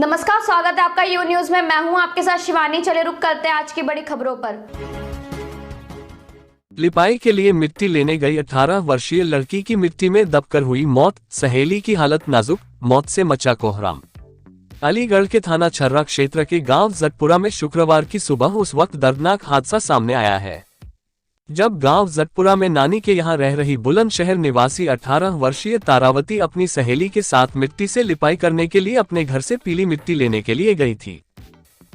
नमस्कार, स्वागत है आपका यू न्यूज में। मैं हूं आपके साथ शिवानी। चले रुक करते हैं आज की बड़ी खबरों पर। लिपाई के लिए मिट्टी लेने गई 18 वर्षीय लड़की की मिट्टी में दबकर हुई मौत, सहेली की हालत नाजुक, मौत से मचा कोहराम। अलीगढ़ के थाना छर्रा क्षेत्र के गांव जटपुरा में शुक्रवार की सुबह उस वक्त दर्दनाक हादसा सामने आया है जब गांव जटपुरा में नानी के यहां रह रही बुलंदशहर निवासी 18 वर्षीय तारावती अपनी सहेली के साथ मिट्टी से लिपाई करने के लिए अपने घर से पीली मिट्टी लेने के लिए गई थी।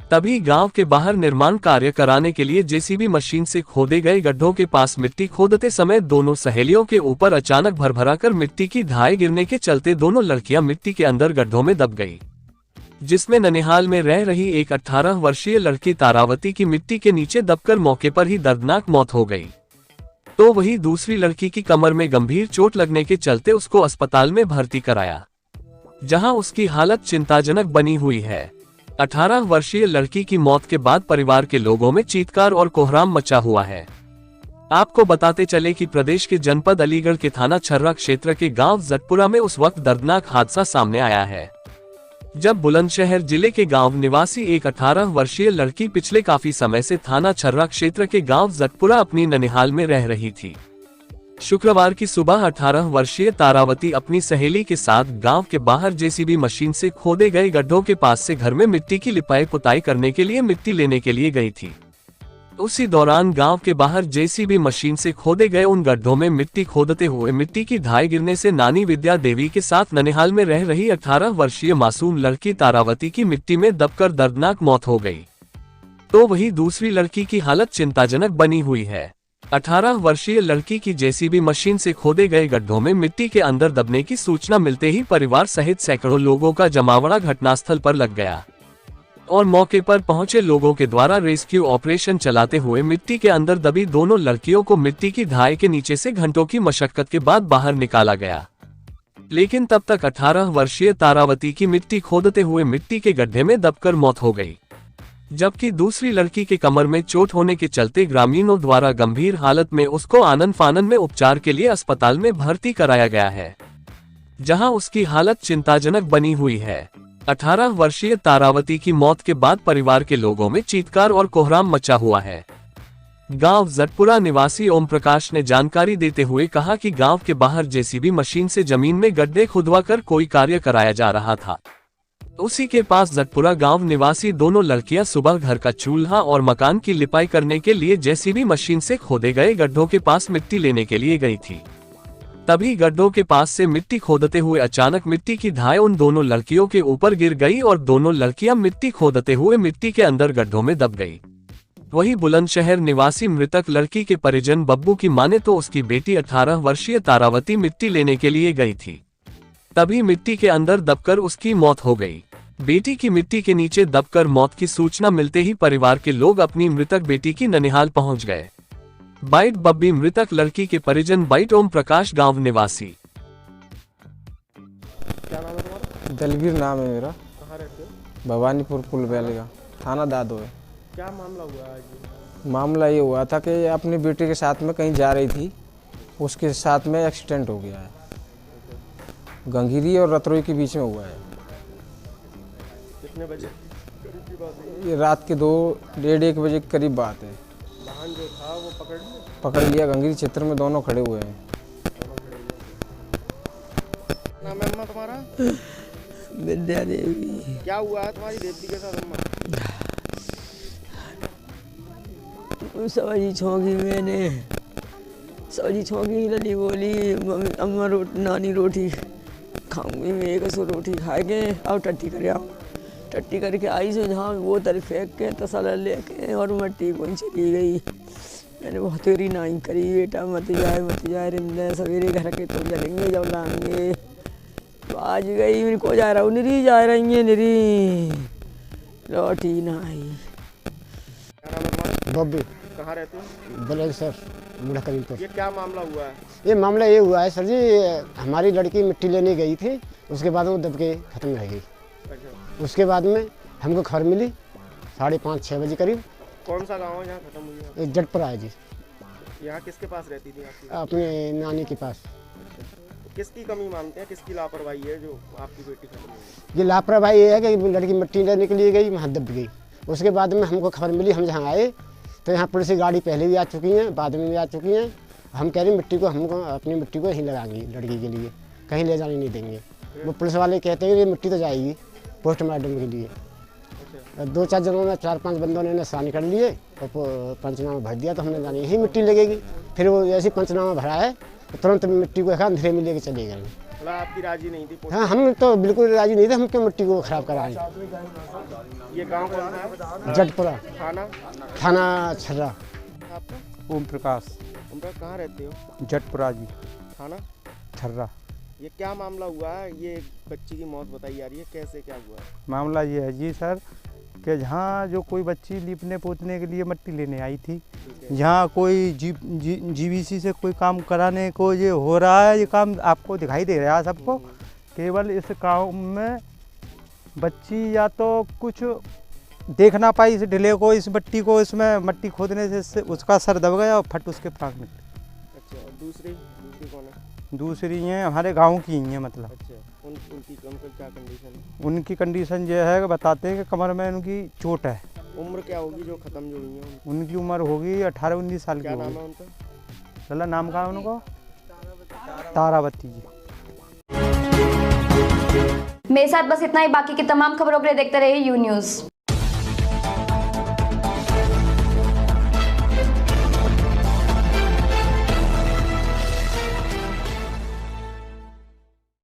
तभी गांव के बाहर निर्माण कार्य कराने के लिए जेसीबी मशीन से खोदे गए गड्ढों के पास मिट्टी खोदते समय दोनों सहेलियों के ऊपर अचानक भरभराकर मिट्टी की धाए गिरने के चलते दोनों लड़कियां मिट्टी के अंदर गड्ढों में दब गई, जिसमें ननिहाल में रह रही एक 18 वर्षीय लड़की तारावती की मिट्टी के नीचे दबकर मौके पर ही दर्दनाक मौत हो गई। तो वही दूसरी लड़की की कमर में गंभीर चोट लगने के चलते उसको अस्पताल में भर्ती कराया, जहां उसकी हालत चिंताजनक बनी हुई है। 18 वर्षीय लड़की की मौत के बाद परिवार के लोगों में चीत्कार और कोहराम मचा हुआ है। आपको बताते चले कि प्रदेश के जनपद अलीगढ़ के थाना छर्रा क्षेत्र के गांव जटपुरा में उस वक्त दर्दनाक हादसा सामने आया है जब बुलंदशहर जिले के गांव निवासी एक 18 वर्षीय लड़की पिछले काफी समय से थाना छर्रा क्षेत्र के गांव जटपुरा अपनी ननिहाल में रह रही थी। शुक्रवार की सुबह 18 वर्षीय तारावती अपनी सहेली के साथ गांव के बाहर जेसीबी मशीन से खोदे गए गड्ढों के पास से घर में मिट्टी की लिपाई पुताई करने के लिए मिट्टी लेने के लिए गई थी। उसी दौरान गांव के बाहर जेसीबी मशीन से खोदे गए उन गड्ढों में मिट्टी खोदते हुए मिट्टी की धाए गिरने से नानी विद्या देवी के साथ ननिहाल में रह रही 18 वर्षीय मासूम लड़की तारावती की मिट्टी में दबकर दर्दनाक मौत हो गई। तो वही दूसरी लड़की की हालत चिंताजनक बनी हुई है। 18 वर्षीय लड़की की जेसीबी मशीन से खोदे गए गड्ढों में मिट्टी के अंदर दबने की सूचना मिलते ही परिवार सहित सैकड़ों लोगों का जमावड़ा घटनास्थल पर लग गया और मौके पर पहुंचे लोगों के द्वारा रेस्क्यू ऑपरेशन चलाते हुए मिट्टी के अंदर दबी दोनों लड़कियों को मिट्टी की धाए के नीचे से घंटों की मशक्कत के बाद बाहर निकाला गया, लेकिन तब तक 18 वर्षीय तारावती की मिट्टी खोदते हुए मिट्टी के गड्ढे में दबकर मौत हो गई, जबकि दूसरी लड़की के कमर में चोट होने के चलते ग्रामीणों द्वारा गंभीर हालत में उसको आनन फानन में उपचार के लिए अस्पताल में भर्ती कराया गया है, जहां उसकी हालत चिंताजनक बनी हुई है। 18 वर्षीय तारावती की मौत के बाद परिवार के लोगों में चीत्कार और कोहराम मचा हुआ है। गांव जटपुरा निवासी ओम प्रकाश ने जानकारी देते हुए कहा कि गांव के बाहर जेसीबी मशीन से जमीन में गड्ढे खुदवाकर कोई कार्य कराया जा रहा था। उसी के पास जटपुरा गांव निवासी दोनों लड़कियां सुबह घर का चूल्हा और मकान की लिपाई करने के लिए जेसीबी मशीन से खोदे गए गड्ढों के पास मिट्टी लेने के लिए गई थी। तभी गड्ढों के पास से मिट्टी खोदते हुए अचानक मिट्टी की धाए उन दोनों लड़कियों के ऊपर गिर गई और दोनों लड़कियां मिट्टी खोदते हुए मिट्टी के अंदर गड्ढों में दब गई। वही बुलंदशहर निवासी मृतक लड़की के परिजन बब्बू की माने तो उसकी बेटी 18 वर्षीय तारावती मिट्टी लेने के लिए गई थी, तभी मिट्टी के अंदर दबकर उसकी मौत हो गई। बेटी की मिट्टी के नीचे दबकर मौत की सूचना मिलते ही परिवार के लोग अपनी मृतक बेटी की ननिहाल पहुंच गए। बाइट बब्बी मृतक लड़की के परिजन बाइट ओम प्रकाश गांव निवासी। क्या नाम है तुम्हारा? दलवीर नाम है मेरा। कहाँ रहते हो? भवानीपुर पुल बेलगा, थाना दादो है। क्या मामला हुआ आज? मामला ये हुआ था कि अपनी बेटी के साथ में कहीं जा रही थी, उसके साथ में एक्सीडेंट हो गया है। गंगीरी और रतरोई के बीच में हुआ है। कितने बजे करीब की बात है? ये रात के 2-1:30 बजे के करीब बात है। वाहन जो था वो पकड़ लिया गंगीरी क्षेत्र में, दोनों खड़े हुए हैं। नाम है अम्मा तुम्हारा? विद्या देवी। क्या हुआ है तुम्हारी बेटी के साथ अम्मा? सब्जी छोंकी मैंने, सब्जी छोंकी लली बोली अम्मा नानी रोटी खाऊंगी, मैं एक सौ रोटी खाएंगे और टट्टी कर आओ। टट्टी करके आई से जहाँ वो तरफ फेंक के तसला लेके और मट्टी कोई चली गई। मैंने बहुत तेरी नाई करी, बेटा मत जाए रिंदे सवेरे घर के तो जलेंगे जब लाएंगे। तो आज गई मेरे को जा रहा हूँ, निरी जा रही है निरी रोटी ना आई। क्या नाम है तुम्हारा? बब्बी। कहाँ रहते हो? बोले सर मुड़ा करीमपुर। ये क्या मामला हुआ है? ये मामला ये हुआ है सर जी, हमारी लड़की मिट्टी लेने गई थी, उसके बाद वो दब के ख़त्म रह गई। अच्छा। उसके बाद में हमको खबर मिली 5:30-6 बजे करीब। कौन सा गाँव है जहाँ खत्म हुई है? जटपुरा है जी। यहाँ किसके पास रहती थी आपकी? अपने नानी के पास। किसकी कमी मानते हैं, किसकी लापरवाही है जो आपकी बेटी खत्म हो गई? ये लापरवाही ये है कि लड़की मिट्टी लेने के लिए गई, वहाँ दब गई। उसके बाद में हमको खबर मिली, हम जहाँ आए तो यहाँ पुलिस की गाड़ी पहले भी आ चुकी हैं, बाद में भी आ चुकी हैं। हम कह रहे हैं मिट्टी को हमको अपनी मिट्टी को यहीं लगाएंगे, लड़की के लिए कहीं ले जाने नहीं देंगे। वो पुलिस वाले कहते हैं कि ये मिट्टी तो जाएगी पोस्टमार्टम के लिए। 2-4 जनों में 4-5 बंदों ने साइन कर लिए और पंचनामा भर दिया, तो हमने जानी यही मिट्टी लगेगी। फिर वो ऐसे पंचनामा भरा है तो तुरंत मिट्टी को अंधेरे में लेके चले गए। मतलब आपकी राजी नहीं थी? हाँ, हम तो बिल्कुल राजी नहीं थे, हम क्यों मिट्टी को खराब कराएं। ये गांव कौन सा है? जटपुरा थाना छर्रा। आपका ओम प्रकाश उनका कहाँ रहते हो? जटपुरा जी थाना छर्रा। ये क्या मामला हुआ है? ये एक बच्ची की मौत बताई जा रही है, कैसे क्या हुआ है? मामला ये है जी सर कि जहाँ जो कोई बच्ची लीपने पोतने के लिए मिट्टी लेने आई थी, यहाँ कोई जीवीसी से कोई काम कराने को ये हो रहा है। ये काम आपको दिखाई दे रहा है सबको। केवल इस काम में बच्ची या तो कुछ देख ना पाई इस ढिले को, इस मिट्टी को, इसमें मिट्टी खोदने से उसका सर दब गया और फट उसके प्राण निकले। अच्छा, और दूसरी कौन है? दूसरी हैं हमारे गांव की ही हैं मतलब। अच्छा, उनकी क्या कंडीशन है? उनकी कंडीशन ये है कि बताते हैं कि कमर में उनकी चोट है। उम्र क्या होगी जो खत्म जो हुई है? उनकी उम्र होगी 18-19 साल की क्या नाम होगी। है उनका? लला नाम का है उनको? तारावती जी। मेरे साथ बस इतना ही। बाकी की तमाम खबरों के लिए देखते रहिए यू न्यूज़।